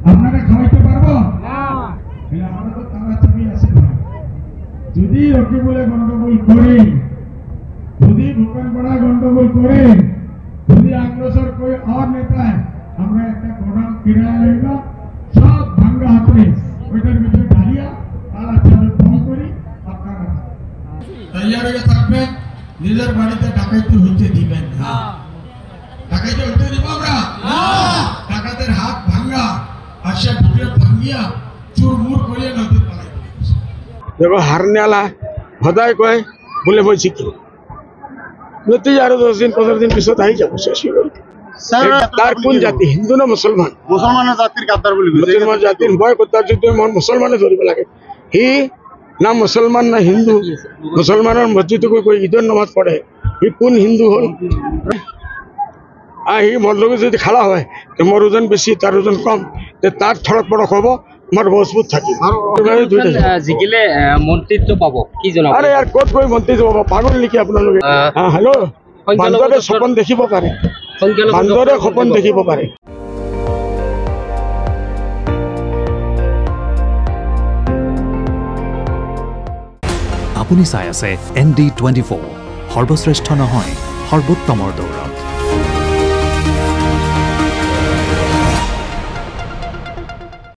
আপনারা খাওয়াইতে পারবো আমরা তো তারা চাবি আছে যদি ওকে বলে গন্ডগোল করে যদি ভূপেন বড়া গন্ডগোল করে যদি अग्रसर कोई और नेता है আমরা একটা গোডাউন কিরায়া লইব সব ভাঙ্গা হাতে ওইটার ভিতরে ঢালিয়া তালা চাবি বন্ধ করি আপনারা তৈয়ার হয়ে থাকবেন নিজের বাড়িতে ডাকাইতে হইতে দিবেন না ডাকাইতে হইতে দিব আমরা ডাকাতের হাত ভাঙ্গা আসা ঢুকে ভাঙ্গিয়া চুরমুর করিয়া নদীর পালাই দেখো হারনে আলা ভদায় কয় বলে মই শিখি নতি আরো 10 দিন 15 দিন পিছত আহি যাব শেষ হয়ে গেল তার কোন জাতি হিন্দু না মুসলমান মুসলমানের জাতির গাদ্দার বলি মুসলমান জাতির ভয় করতে যদি মুসলমানে ধরিব লাগে হি না মুসলমান না হিন্দু মুসলমানের মসজিদে কই ঈদের নামাজ পড়ে হি কোন হিন্দু হল হি মোর লগে যদি খেলা হয় তো মোর ওজন বেশি তার ওজন কম তার থড়ক বড়ক হব আমার মজবুত থাকি জিকিলে মন্ত্রিত্ব পাব কি জনাব আরে यार কত কই মন্ত্রিত্ব পাব পাগল নেকি আপোনালোকে হ্যালো বান্দরে সপন দেখিব পাৰে বান্দৰে সপন দেখিব পাৰে আপুনি চাই আছে ND24 সৰ্বশ্ৰেষ্ঠ নহয় সৰ্বোত্তমৰ দৌৰ